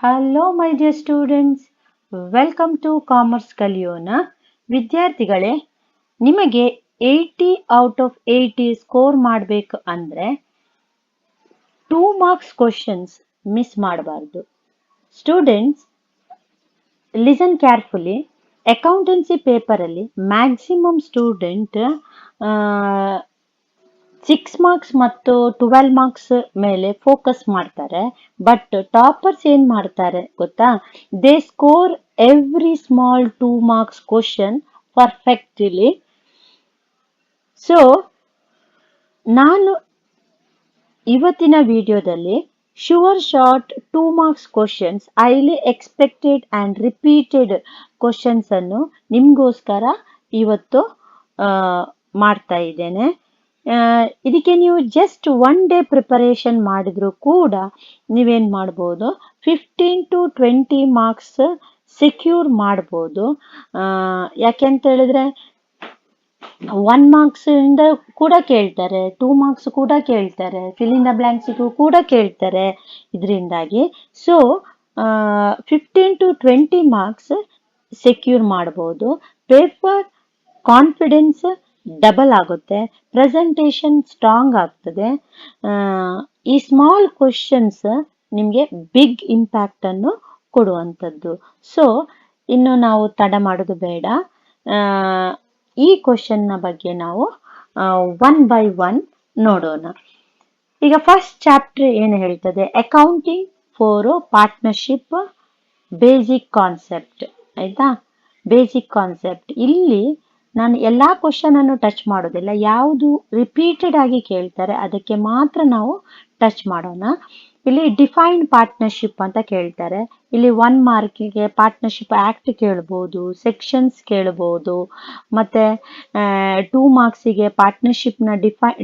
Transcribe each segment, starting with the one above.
Hello my dear students, welcome to commerce ಕಲಿಯೋಣ. ವಿದ್ಯಾರ್ಥಿಗಳೇ, ನಿಮಗೆ 80 ಔಟ್ ಆಫ್ 80 ಸ್ಕೋರ್ ಮಾಡಬೇಕು ಅಂದರೆ 2 ಮಾರ್ಕ್ಸ್ ಕ್ವಶನ್ಸ್ ಮಿಸ್ ಮಾಡಬಾರ್ದು. Students, listen carefully. ಅಕೌಂಟೆನ್ಸಿ ಪೇಪರಲ್ಲಿ ಮ್ಯಾಕ್ಸಿಮಮ್ ಸ್ಟೂಡೆಂಟ್ 6 ಮಾರ್ಕ್ಸ್ ಮತ್ತು 12 ಮಾರ್ಕ್ಸ್ ಮೇಲೆ ಫೋಕಸ್ ಮಾಡ್ತಾರೆ. ಬಟ್ ಟಾಪರ್ಸ್ ಏನ್ ಮಾಡ್ತಾರೆ ಗೊತ್ತಾ? They score every small 2 marks question perfectly. So ನಾನು ಇವತ್ತಿನ ವಿಡಿಯೋದಲ್ಲಿ sure short 2 marks questions, highly expected and repeated questions ಅನ್ನು ನಿಮ್ಗೋಸ್ಕರ ಇವತ್ತು ಮಾಡ್ತಾ ಇದ್ದೇನೆ. ಇದಕ್ಕೆ ನೀವು ಜಸ್ಟ್ 1 ಡೇ ಪ್ರಿಪರೇಷನ್ ಮಾಡಿದ್ರು ಕೂಡ ನೀವೇನ್ ಮಾಡ್ಬೋದು, 15 to 20 ಮಾರ್ಕ್ಸ್ ಸೆಕ್ಯೂರ್ ಮಾಡ್ಬೋದು. ಯಾಕೆಂತ ಹೇಳಿದ್ರೆ 1 ಮಾರ್ಕ್ಸ್ ಇಂದ ಕೂಡ ಕೇಳ್ತಾರೆ, 2 ಮಾರ್ಕ್ಸ್ ಕೂಡ ಕೇಳ್ತಾರೆ, ಫಿಲ್ ಇನ್ ದ ಬ್ಲಾಂಕ್ಸ್ ಕೂಡ ಕೇಳ್ತಾರೆ ಇದರಿಂದಾಗಿ. ಸೊ 15 to 20 ಮಾರ್ಕ್ಸ್ ಸೆಕ್ಯೂರ್ ಮಾಡ್ಬೋದು. ಪೇಪರ್ ಕಾನ್ಫಿಡೆನ್ಸ್ ಡಬಲ್ ಆಗುತ್ತೆ, ಪ್ರೆಸೆಂಟೇಷನ್ ಸ್ಟ್ರಾಂಗ್ ಆಗ್ತದೆ. ಈ ಸ್ಮಾಲ್ ಕ್ವಶನ್ಸ್ ನಿಮಗೆ ಬಿಗ್ ಇಂಪ್ಯಾಕ್ಟ್ ಅನ್ನು ಕೊಡುವಂಥದ್ದು. ಸೊ ಇನ್ನು ನಾವು ತಡ ಮಾಡೋದು ಬೇಡ. ಈ ಕ್ವಶನ್ನ ಬಗ್ಗೆ ನಾವು 1 by 1 ನೋಡೋಣ. ಈಗ ಫಸ್ಟ್ ಚಾಪ್ಟರ್ ಏನು ಹೇಳ್ತದೆ? Accounting for partnership basic concept. ಆಯ್ತಾ? Basic concept. ಇಲ್ಲಿ ನಾನು ಎಲ್ಲಾ ಕ್ವಶನ್ ಅನ್ನು ಟಚ್ ಮಾಡೋದಿಲ್ಲ, ಯಾವುದು ರಿಪೀಟೆಡ್ ಆಗಿ ಕೇಳ್ತಾರೆ ಅದಕ್ಕೆ ಮಾತ್ರ ನಾವು ಟಚ್ ಮಾಡೋಣ. ಇಲ್ಲಿ ಡಿಫೈನ್ಡ್ ಪಾರ್ಟ್ನರ್ಶಿಪ್ ಅಂತ ಕೇಳ್ತಾರೆ. ಇಲ್ಲಿ 1 ಮಾರ್ಕಿಗೆ ಪಾರ್ಟ್ನರ್ಶಿಪ್ ಆಕ್ಟ್ ಕೇಳ್ಬೋದು, ಸೆಕ್ಷನ್ಸ್ ಕೇಳ್ಬೋದು, ಮತ್ತೆ 2 ಮಾರ್ಕ್ಸಿಗೆ ಪಾರ್ಟ್ನರ್ಶಿಪ್ ನ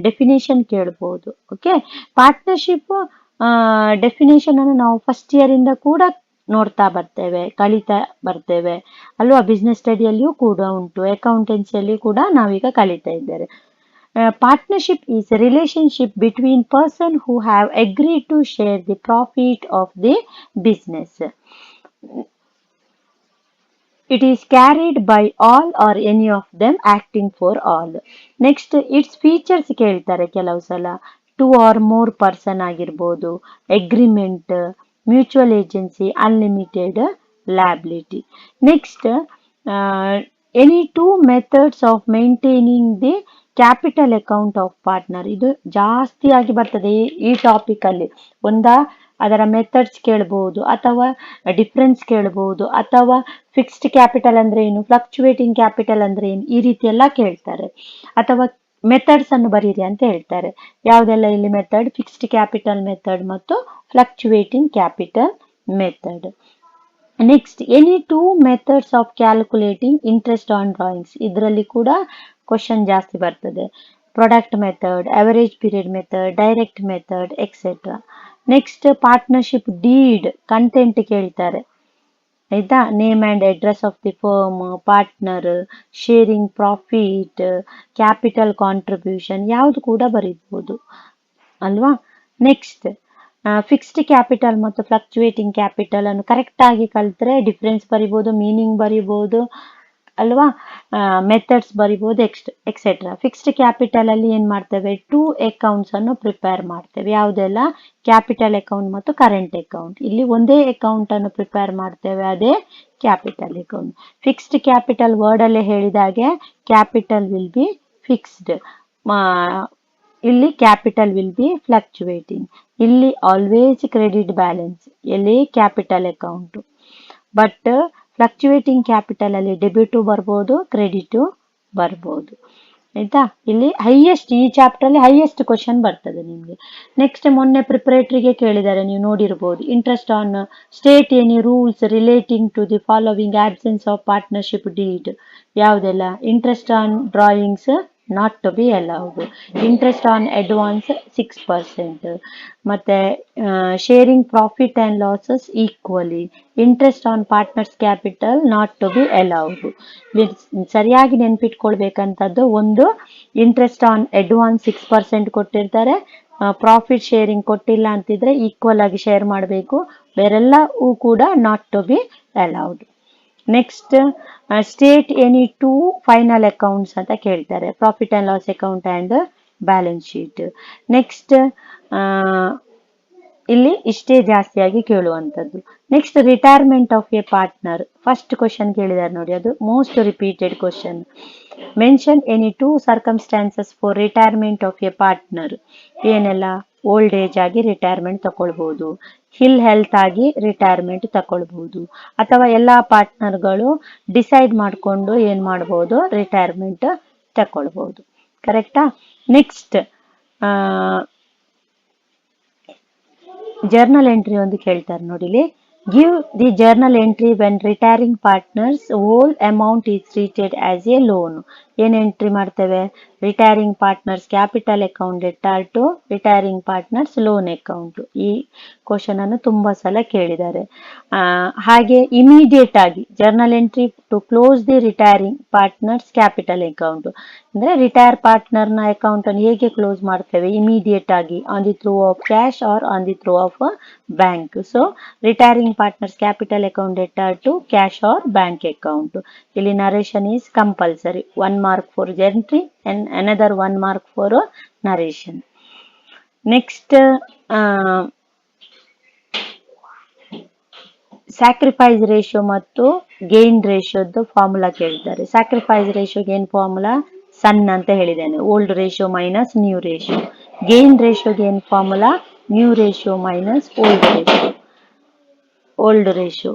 ಡೆಫಿನೇಷನ್ ಕೇಳ್ಬೋದು. ಓಕೆ, ಪಾರ್ಟ್ನರ್ಶಿಪ್ ಡೆಫಿನೇಷನ್ ಅನ್ನು ನಾವು ಫಸ್ಟ್ ಇಯರ್ ಇಂದ ಕೂಡ ನೋಡ್ತಾ ಬರ್ತೇವೆ, ಕಲಿತಾ ಬರ್ತೇವೆ ಅಲ್ವಾ? ಬಿಸ್ನೆಸ್ ಸ್ಟಡಿಯಲ್ಲಿಯೂ ಕೂಡ ಉಂಟು, ಅಕೌಂಟೆನ್ಸಿಯಲ್ಲಿಯೂ ಕೂಡ ನಾವೀಗ ಕಲಿತಾ ಇದ್ದೇವೆ. Partnership is a relationship between person who have agreed to share the profit of the business. It is carried by all or any of them acting for all. Next, its features ಕೇಳ್ತಾರೆ ಕೆಲವು ಸಲ. 2 or more person ಆಗಿರ್ಬೋದು, agreement, mutual agency, unlimited liability. Next, any 2 methods of maintaining the capital account of partner. ಇದು ಜಾಸ್ತಿ ಆಗಿ ಬರ್ತದೆ ಈ topic ಅಲ್ಲಿ. ಅದರ ಮೆಥಡ್ಸ್ ಕೇಳಬಹುದು, ಅಥವಾ ಡಿಫರೆನ್ಸ್ ಕೇಳಬಹುದು, ಅಥವಾ ಫಿಕ್ಸ್ಡ್ ಕ್ಯಾಪಿಟಲ್ ಅಂದ್ರೆ ಏನು, ಫ್ಲಕ್ಚುಯೇಟಿಂಗ್ ಕ್ಯಾಪಿಟಲ್ ಅಂದ್ರೆ ಏನು, ಈ ರೀತಿ ಎಲ್ಲ ಕೇಳ್ತಾರೆ. ಅಥವಾ ಮೆಥಡ್ಸ್ ಅನ್ನು ಬರೀರಿ ಅಂತ ಹೇಳ್ತಾರೆ. ಯಾವುದೆಲ್ಲ ಇಲ್ಲಿ ಮೆಥಡ್? ಫಿಕ್ಸ್ಡ್ ಕ್ಯಾಪಿಟಲ್ ಮೆಥಡ್ ಮತ್ತು fluctuating capital method. Next, any 2 methods of calculating interest on drawings. ಇದರಲ್ಲಿ ಕೂಡ ಕ್ವಶನ್ ಜಾಸ್ತಿ ಬರ್ತದೆ. Product method, average period method, direct method, etcetera. Next, partnership deed content ಕೇಳ್ತಾರೆ. ಆಯ್ತಾ? Name and address of the firm, partner, sharing profit, capital contribution, ಯಾವುದು ಕೂಡ ಬರೀಬಹುದು ಅಲ್ವಾ? ನೆಕ್ಸ್ಟ್, ಫಿಕ್ಸ್ಡ್ ಕ್ಯಾಪಿಟಲ್ ಮತ್ತು ಫ್ಲಕ್ಚುಯೇಟಿಂಗ್ ಕ್ಯಾಪಿಟಲ್ ಅನ್ನು ಕರೆಕ್ಟ್ ಆಗಿ ಕಲ್ತ್ರೆ ಡಿಫರೆನ್ಸ್ ಬರಿಬಹುದು, ಮೀನಿಂಗ್ ಬರಿಬಹುದು ಅಲ್ವಾ? ಮೆಥಡ್ಸ್ ಬರಿಬಹುದು, ಎಕ್ಸೆಟ್ರಾ. ಫಿಕ್ಸ್ಡ್ ಕ್ಯಾಪಿಟಲ್ ಅಲ್ಲಿ ಏನ್ ಮಾಡ್ತೇವೆ? 2 ಅಕೌಂಟ್ಸ್ ಅನ್ನು ಪ್ರಿಪೇರ್ ಮಾಡ್ತೇವೆ. ಯಾವುದೆಲ್ಲ? ಕ್ಯಾಪಿಟಲ್ ಅಕೌಂಟ್ ಮತ್ತು ಕರೆಂಟ್ ಅಕೌಂಟ್. ಇಲ್ಲಿ ಒಂದೇ ಅಕೌಂಟ್ ಅನ್ನು ಪ್ರಿಪೇರ್ ಮಾಡ್ತೇವೆ, ಅದೇ capital account. Fixed capital word ಅಲ್ಲೇ ಹೇಳಿದಾಗೆ ಕ್ಯಾಪಿಟಲ್ ವಿಲ್ ಬಿ ಫಿಕ್ಸ್ಡ್, ಇಲ್ಲಿ ಕ್ಯಾಪಿಟಲ್ ವಿಲ್ ಬಿ ಫ್ಲಕ್ಚುಯೇಟಿಂಗ್. ಇಲ್ಲಿ ಆಲ್ವೇಸ್ ಕ್ರೆಡಿಟ್ ಬ್ಯಾಲೆನ್ಸ್, ಎಲ್ಲಿ? Capital account. But fluctuating capital ಅಲ್ಲಿ ಡೆಬಿಟು ಬರ್ಬೋದು, ಕ್ರೆಡಿಟು ಬರ್ಬೋದು. ಆಯ್ತಾ? ಇಲ್ಲಿ ಹೈಯೆಸ್ಟ್, ಈ ಚಾಪ್ಟರ್ ಅಲ್ಲಿ ಹೈಯೆಸ್ಟ್ ಕ್ವಶನ್ ಬರ್ತದೆ ನಿಮ್ಗೆ. ನೆಕ್ಸ್ಟ್, ಮೊನ್ನೆ ಪ್ರಿಪರೇಟರಿಗೆ ಕೇಳಿದ್ದಾರೆ, ನೀವು ನೋಡಿರ್ಬೋದು. Interest on state any rules relating to the following absence of partnership deed. ಯಾವುದೆಲ್ಲ? Interest on drawings not to be allowed, interest on advance 6%, ಮತ್ತೆ sharing profit and losses equally, interest on partners capital not to be allowed. ಸರಿಯಾಗಿ ನೆನ್ಪಿಟ್ಕೊಳ್ಬೇಕಂತದ್ದು, ಒಂದು interest on advance 6% ಕೊಟ್ಟಿರ್ತಾರೆ, profit sharing ಕೊಟ್ಟಿಲ್ಲ ಅಂತಿದ್ರೆ equal ಆಗಿ share ಮಾಡಬೇಕು, ಬೇರೆಲ್ಲವೂ ಕೂಡ not to be allowed. Next state any two final accounts ಅಂತ ಕೇಳ್ತಾರೆ, profit and loss account and balance sheet. Next ಇಲ್ಲಿ ಇಷ್ಟೇ ಜಾಸ್ತಿಯಾಗಿ ಕೇಳುವಂಥದ್ದು. Next retirement of a partner, first question ಕೇಳಿದ್ದಾರೆ ನೋಡಿ, ಅದು most repeated question. Mention any two circumstances for retirement of a partner. ಏನೆಲ್ಲ? ಓಲ್ಡ್ ಏಜ್ ಆಗಿ ರಿಟೈರ್ಮೆಂಟ್ ತಗೊಳ್ಬಹುದು, ಇಲ್ ಹೆಲ್ತ್ ಆಗಿ ರಿಟೈರ್ಮೆಂಟ್ ತಗೊಳ್ಬಹುದು, ಅಥವಾ ಎಲ್ಲಾ ಪಾರ್ಟ್ನರ್ಗಳು ಡಿಸೈಡ್ ಮಾಡಿಕೊಂಡು ಏನ್ ಮಾಡ್ಬೋದು, ರಿಟೈರ್ಮೆಂಟ್ ತಗೊಳ್ಬಹುದು. ಕರೆಕ್ಟಾ? ನೆಕ್ಸ್ಟ್ ಜರ್ನಲ್ ಎಂಟ್ರಿ ಒಂದು ಕೇಳ್ತಾರೆ ನೋಡಿಲಿ. Give the journal entry when retiring partners whole amount is treated as a loan. ಏನ್ ಎಂಟ್ರಿ ಮಾಡ್ತೇವೆ? Retiring partners capital account debtor to retiring partners loan account. ಈ ಕ್ವಶನ್ ಅನ್ನು ತುಂಬಾ ಸಲ ಕೇಳಿದ್ದಾರೆ. ಹಾಗೆ ಇಮಿಡಿಯೇಟ್ ಆಗಿ journal entry to close the retiring partners capital account, ಅಂದ್ರೆ ರಿಟೈರ್ ಪಾರ್ಟ್ನರ್ ನ ಅಕೌಂಟ್ ಅನ್ನು ಹೇಗೆ ಕ್ಲೋಸ್ ಮಾಡ್ತೇವೆ? ಇಮಿಡಿಯೇಟ್ ಆಗಿ, on the through of cash or on the through of bank. So retiring partners capital account debtor to cash or bank account. ಇಲ್ಲಿ narration is compulsory, 1 mark for entry and another 1 mark for narration. Next sacrifice ratio ಮತ್ತು gain ರೇಷಿಯೋದ್ದು formula ಕೇಳ್ತಾರೆ. Sacrifice ರೇಷಿಯೋಗೆ ಏನ್ formula? ಸನ್ ಅಂತ ಹೇಳಿದ್ದೇನೆ, old ratio minus new ratio. Gain ರೇಷಿಯೋಗೆ ಏನ್ formula? New ratio minus old ratio.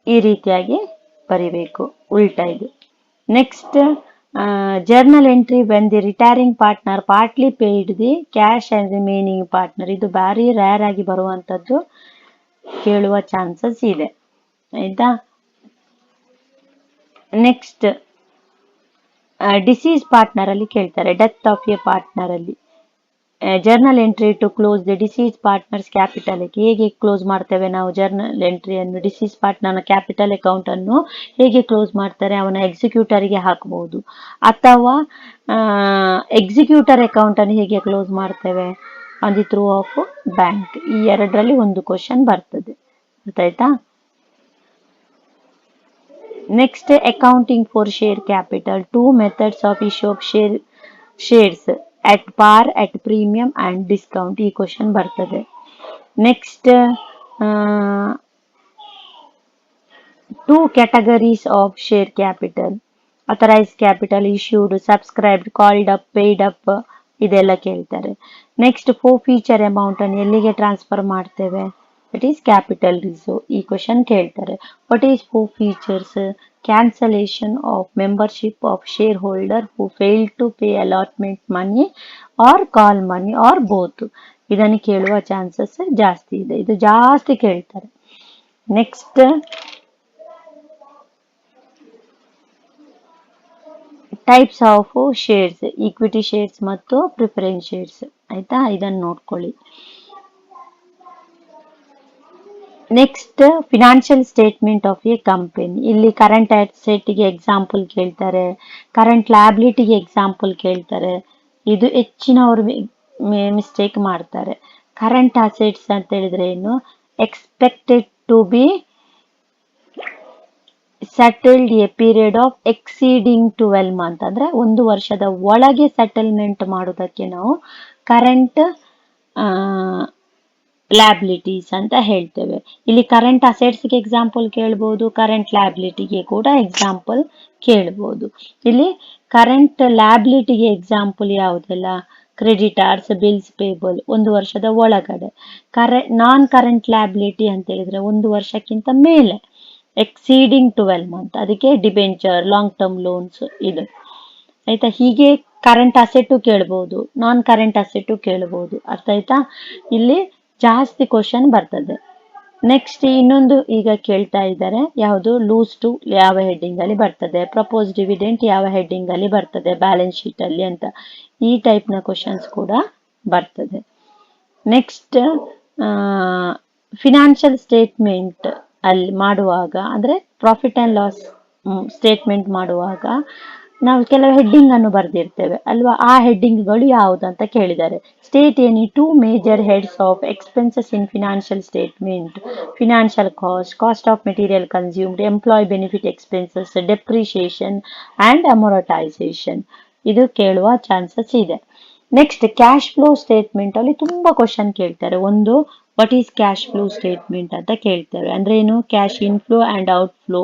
ಈ ರೀತಿಯಾಗಿ ಬರಿಬೇಕು, ಉಲ್ಟಾ ಇದು. Next journal entry when the retiring partner partly paid the cash and remaining partner. ಇದು ಭಾರಿ ರೇರ್ ಆಗಿ ಬರುವಂತದ್ದು, ಕೇಳುವ ಚಾನ್ಸಸ್ ಇದೆ, ಆಯ್ತಾ? ನೆಕ್ಸ್ಟ್ ಡಿಸೀಸ್ ಪಾರ್ಟ್ನರ್ ಅಲ್ಲಿ ಕೇಳ್ತಾರೆ, ಡೆತ್ ಆಫ್ ಎ ಪಾರ್ಟ್ನರ್ ಅಲ್ಲಿ journal entry to close the deceased partners capital. ಹೇಗೆ ಕ್ಲೋಸ್ ಮಾಡ್ತೇವೆ ನಾವು ಜರ್ನಲ್ ಎಂಟ್ರಿಯನ್ನು? ಡಿಸೀಸ್ ಪಾರ್ಟ್ನರ್ನ ಕ್ಯಾಪಿಟಲ್ ಅಕೌಂಟ್ ಅನ್ನು ಹೇಗೆ ಕ್ಲೋಸ್ ಮಾಡ್ತಾರೆ? ಅವನ ಎಕ್ಸಿಕ್ಯೂಟರ್ಗೆ ಹಾಕಬಹುದು, ಅಥವಾ ಎಕ್ಸಿಕ್ಯೂಟರ್ ಅಕೌಂಟ್ ಅನ್ನು ಹೇಗೆ ಕ್ಲೋಸ್ ಮಾಡ್ತೇವೆ? On the through of bank. ಈ ಎರಡರಲ್ಲಿ ಒಂದು ಕ್ವಶನ್ ಬರ್ತದೆ, ಗೊತ್ತಾಯ್ತಾ? Next accounting for share capital, 2 methods of issue of shares at par, at premium and discount. ಈ ಕ್ವಶನ್ ಬರ್ತದೆ. Next 2 categories of share capital, authorized capital, issued, subscribed, called up, paid up, ಇದೆಲ್ಲ ಕೇಳ್ತಾರೆ. Next ಫೋರ್ಫೀಚರ್ amount ಅನ್ನು ಎಲ್ಲಿಗೆ transfer ಮಾಡ್ತೇವೆ? It is capital reserve. ಈ question ಕೇಳ್ತಾರೆ. What is forfeitures? Cancellation of membership of shareholder who fail to pay allotment money or call money or both. ಇದನ್ನು ಕೇಳುವ chances ಜಾಸ್ತಿ ಇದೆ, ಇದು ಜಾಸ್ತಿ ಕೇಳ್ತಾರೆ. Next types of shares, equity shares ಮತ್ತು ಪ್ರಿಫರೆನ್ಸ್ ಶೇರ್ಸ್, ಆಯ್ತಾ? ಇದನ್ನು ನೋಡ್ಕೊಳ್ಳಿ. Next financial statement of a company. ಇಲ್ಲಿ ಕರೆಂಟ್ ಅಸೆಟ್ಗೆ ಎಕ್ಸಾಂಪಲ್ ಕೇಳ್ತಾರೆ, ಕರೆಂಟ್ ಲಯಬಿಲಿಟಿಗೆ ಎಕ್ಸಾಂಪಲ್ ಕೇಳ್ತಾರೆ. ಇದು ಹೆಚ್ಚಿನವರು ಮಿಸ್ಟೇಕ್ ಮಾಡ್ತಾರೆ. ಕರೆಂಟ್ ಅಸೆಟ್ಸ್ ಅಂತ ಹೇಳಿದ್ರೆ ಏನು? Expected to be settled a period of exceeding 12 months, ಅಂದ್ರೆ 1 ವರ್ಷದ ಒಳಗೆ ಸೆಟಲ್ಮೆಂಟ್ ಮಾಡುವುದಕ್ಕೆ ನಾವು ಕರೆಂಟ್ ಲಯಬಿಲಿಟೀಸ್ ಅಂತ ಹೇಳ್ತೇವೆ. ಇಲ್ಲಿ ಕರೆಂಟ್ ಅಸೆಟ್ಸ್ಗೆ ಎಕ್ಸಾಂಪಲ್ ಕೇಳ್ಬೋದು, ಕರೆಂಟ್ ಲಯಬಿಲಿಟಿಗೆ ಕೂಡ ಎಕ್ಸಾಂಪಲ್ ಕೇಳ್ಬೋದು. ಇಲ್ಲಿ ಕರೆಂಟ್ ಲಯಬಿಲಿಟಿಗೆ ಎಕ್ಸಾಂಪಲ್ ಯಾವುದೆಲ್ಲ? ಕ್ರೆಡಿಟಾರ್ಸ್, ಬಿಲ್ಸ್ ಪೇಬಲ್, 1 ವರ್ಷದ ಒಳಗಡೆ. ನಾನ್ ಕರೆಂಟ್ ಲಯಬಿಲಿಟಿ ಅಂತ ಹೇಳಿದ್ರೆ 1 ವರ್ಷಕ್ಕಿಂತ ಮೇಲೆ, ಎಕ್ಸೀಡಿಂಗ್ 12 months, ಅದಕ್ಕೆ ಡಿಬೆಂಚರ್, ಲಾಂಗ್ ಟರ್ಮ್ ಲೋನ್ಸ್ ಇದು, ಆಯ್ತಾ? ಹೀಗೆ ಕರೆಂಟ್ ಅಸೆಟ್ ಕೇಳ್ಬೋದು, ನಾನ್ ಕರೆಂಟ್ ಅಸೆಟ್ ಕೇಳ್ಬೋದು, ಅರ್ಥ ಆಯ್ತಾ? ಇಲ್ಲಿ ಜಾಸ್ತಿ ಕ್ವಶನ್ ಬರ್ತದೆ. ನೆಕ್ಸ್ಟ್ ಇನ್ನೊಂದು ಈಗ ಕೇಳ್ತಾ ಇದ್ದಾರೆ, ಯಾವುದು? ಲೂಸ್ ಟು ಯಾವ ಹೆಡ್ಡಿಂಗ್ ಅಲ್ಲಿ ಬರ್ತದೆ, ಪ್ರಪೋಸ್ ಡಿವಿಡೆಂಟ್ ಯಾವ ಹೆಡ್ಡಿಂಗ್ ಅಲ್ಲಿ ಬರ್ತದೆ ಬ್ಯಾಲೆನ್ಸ್ ಶೀಟ್ ಅಲ್ಲಿ ಅಂತ. ಈ ಟೈಪ್ ನ ಕ್ವಶನ್ಸ್ ಕೂಡ ಬರ್ತದೆ. ನೆಕ್ಸ್ಟ್ ಫಿನಾನ್ಷಿಯಲ್ ಸ್ಟೇಟ್ಮೆಂಟ್ ಅಲ್ಲಿ ಮಾಡುವಾಗ, ಅಂದ್ರೆ ಪ್ರಾಫಿಟ್ ಅಂಡ್ ಲಾಸ್ ಸ್ಟೇಟ್ಮೆಂಟ್ ಮಾಡುವಾಗ ನಾವು ಕೆಲವು ಹೆಡ್ಡಿಂಗ್ ಅನ್ನು ಬರೆದಿರ್ತೇವೆ ಅಲ್ವಾ, ಆ ಹೆಡ್ಡಿಂಗ್ಗಳು ಯಾವುದು ಅಂತ ಕೇಳಿದ್ದಾರೆ. State any two major heads of expenses in financial statement: financial cost, cost of material consumed, employee benefit expenses, depreciation and amortisation. ಇದು ಕೇಳುವ ಚಾನ್ಸಸ್ ಇದೆ. ನೆಕ್ಸ್ಟ್ ಕ್ಯಾಶ್ ಫ್ಲೋ ಸ್ಟೇಟ್ಮೆಂಟ್ ಅಲ್ಲಿ ತುಂಬಾ ಕ್ವಶನ್ ಕೇಳ್ತಾರೆ. ಒಂದು, what is cash flow statement ಅಂತ ಕೇಳ್ತೇವೆ. ಅಂದ್ರೆ ಏನು, ಕ್ಯಾಶ್ ಇನ್ಫ್ಲೋ ಅಂಡ್ ಔಟ್ಫ್ಲೋ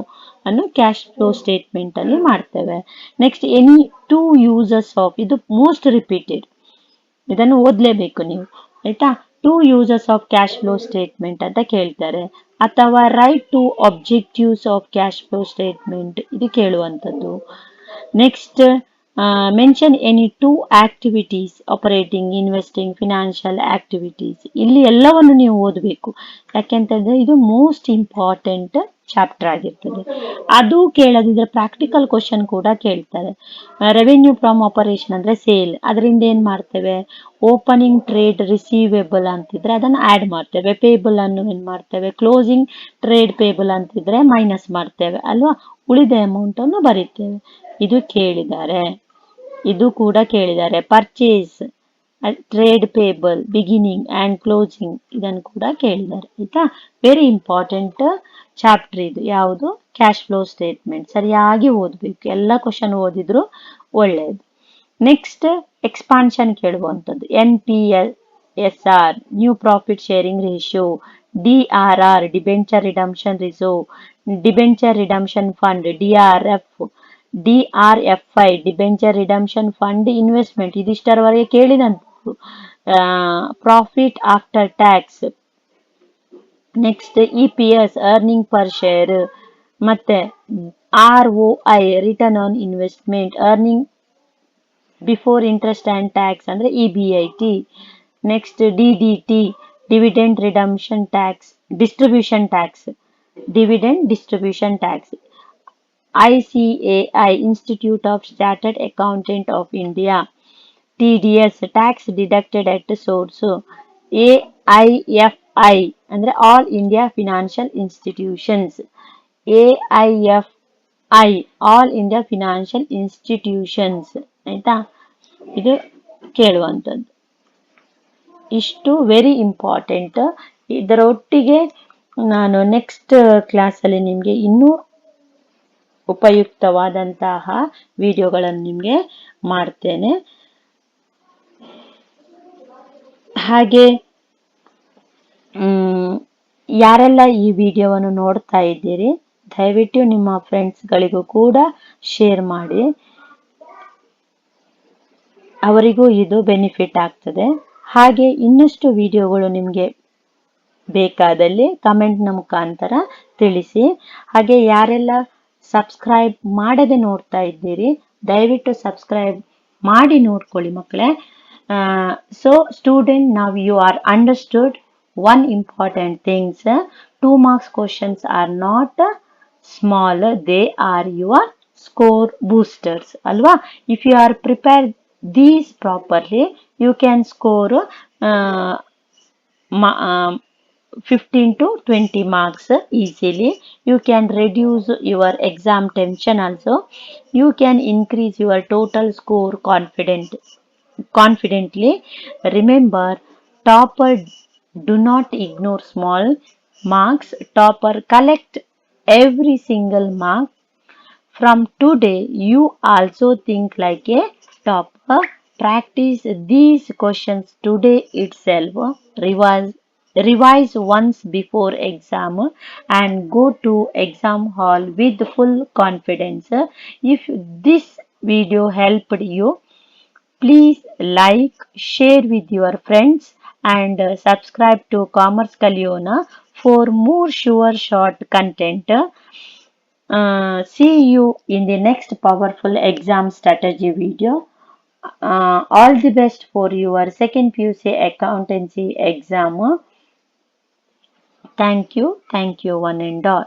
ಅನ್ನು ಕ್ಯಾಶ್ ಫ್ಲೋ ಸ್ಟೇಟ್ಮೆಂಟ್ ಅಲ್ಲಿ ಮಾಡ್ತೇವೆ. Next any two uses of, ಇದು ಮೋಸ್ಟ್ ರಿಪೀಟೆಡ್, ಇದನ್ನು ಓದ್ಲೇಬೇಕು ನೀವು, ಆಯ್ತಾ. Two uses of cash flow statement ಅಂತ ಕೇಳ್ತಾರೆ. ಅಥವಾ write to objectives of cash flow statement, ಇದು ಕೇಳುವಂಥದ್ದು. Next mention any two activities: operating, investing, financial activities. ಇಲ್ಲಿ ಎಲ್ಲವನ್ನು ನೀವು ಓದಬೇಕು, ಯಾಕೆಂತಂದ್ರೆ ಇದು ಮೋಸ್ಟ್ ಇಂಪಾರ್ಟೆಂಟ್ ಚಾಪ್ಟರ್ ಆಗಿರ್ತದೆ. ಅದು ಕೇಳದಿದ್ರೆ ಪ್ರಾಕ್ಟಿಕಲ್ ಕ್ವಶನ್ ಕೂಡ ಕೇಳ್ತಾರೆ. ರೆವೆನ್ಯೂ ಫ್ರಮ್ ಆಪರೇಷನ್ ಅಂದ್ರೆ ಸೇಲ್, ಅದರಿಂದ ಏನ್ ಮಾಡ್ತೇವೆ, ಓಪನಿಂಗ್ ಟ್ರೇಡ್ ರಿಸೀವೇಬಲ್ ಅಂತಿದ್ರೆ ಅದನ್ನ ಆಡ್ ಮಾಡ್ತೇವೆ, ಪೇಬಲ್ ಅನ್ನು ಏನ್ ಮಾಡ್ತೇವೆ, ಕ್ಲೋಸಿಂಗ್ ಟ್ರೇಡ್ ಪೇಬಲ್ ಅಂತಿದ್ರೆ ಮೈನಸ್ ಮಾಡ್ತೇವೆ ಅಲ್ವಾ, ಉಳಿದ ಅಮೌಂಟ್ ಅನ್ನು ಬರೀತೇವೆ. ಇದು ಕೇಳಿದ್ದಾರೆ, ಇದು ಕೂಡ ಕೇಳಿದ್ದಾರೆ. Purchase, trade payable, beginning and closing, ಇದನ್ನು ಕೂಡ ಕೇಳಿದ್ದಾರೆ, ಆಯ್ತಾ. ವೆರಿ ಇಂಪಾರ್ಟೆಂಟ್ ಚಾಪ್ಟರ್ ಇದು. ಯಾವುದು, ಕ್ಯಾಶ್ ಫ್ಲೋ ಸ್ಟೇಟ್ಮೆಂಟ್. ಸರಿಯಾಗಿ ಓದಬೇಕು, ಎಲ್ಲ ಕ್ವಶನ್ ಓದಿದ್ರು ಒಳ್ಳೆಯದು. ನೆಕ್ಸ್ಟ್ ಎಕ್ಸ್ಪಾನ್ಷನ್ ಕೇಳುವಂಥದ್ದು: N P S R, new profit sharing ratio, D R R, debenture redemption reserve, debenture redemption fund, DRFI, debenture redemption fund investment, ಇದಿಷ್ಟರವರೆಗೆ ಕೇಳಿದಂಥದ್ದು. Profit after tax. Next E P S, earning per share. ಮತ್ತೆ R O I, return on investment. Earning before interest and tax ಅಂದ್ರೆ E B I T. Next D D T, dividend redemption tax, distribution tax, dividend distribution tax. ICAI, Institute of Chartered Accountant of India. TDS, tax deducted at source. AIFI ಅಂದ್ರೆ all India financial institutions. AIFI, all India financial institutions, ಆಯ್ತಾ. ಇದು ಕೇಳುವಂಥದ್ದು. ಇಷ್ಟು very important. ಇದರೊಟ್ಟಿಗೆ ನಾನು next ಕ್ಲಾಸಲ್ಲಿ ನಿಮಗೆ ಇನ್ನೂ ಉಪಯುಕ್ತವಾದಂತಹ ವಿಡಿಯೋಗಳನ್ನು ನಿಮಗೆ ಮಾಡ್ತೇನೆ. ಹಾಗೆ ಯಾರೆಲ್ಲ ಈ ವಿಡಿಯೋವನ್ನು ನೋಡ್ತಾ ಇದ್ದೀರಿ, ದಯವಿಟ್ಟು ನಿಮ್ಮ ಫ್ರೆಂಡ್ಸ್ಗಳಿಗೂ ಕೂಡ ಶೇರ್ ಮಾಡಿ, ಅವರಿಗೂ ಇದು ಬೆನಿಫಿಟ್ ಆಗ್ತದೆ. ಹಾಗೆ ಇನ್ನಷ್ಟು ವಿಡಿಯೋಗಳು ನಿಮಗೆ ಬೇಕಾದಲ್ಲಿ ಕಮೆಂಟ್ನ ಮುಖಾಂತರ ತಿಳಿಸಿ. ಹಾಗೆ ಯಾರೆಲ್ಲ ಸಬ್ಸ್ಕ್ರೈಬ್ ಮಾಡದೆ ನೋಡ್ತಾ ಇದ್ದೀರಿ, ದಯವಿಟ್ಟು ಸಬ್ಸ್ಕ್ರೈಬ್ ಮಾಡಿ ನೋಡ್ಕೊಳ್ಳಿ ಮಕ್ಕಳೇ. So student, now you are understood one important things: 2 marks questions are not small, they are your score boosters ಅಲ್ವಾ. if you are prepared these properly, you can score 15 to 20 marks easily. You can reduce your exam tension also. You can increase your total score confidently. Remember, topper do not ignore small marks. Topper collect every single mark. From today, you also think like a topper. Practice these questions today itself. Revise once before exam and go to exam hall with full confidence. If this video helped you, please like, share with your friends and subscribe to Commerce Kalyona for more sure short content. See you in the next powerful exam strategy video. All the best for your second PUC accountancy exam. Thank you one and all.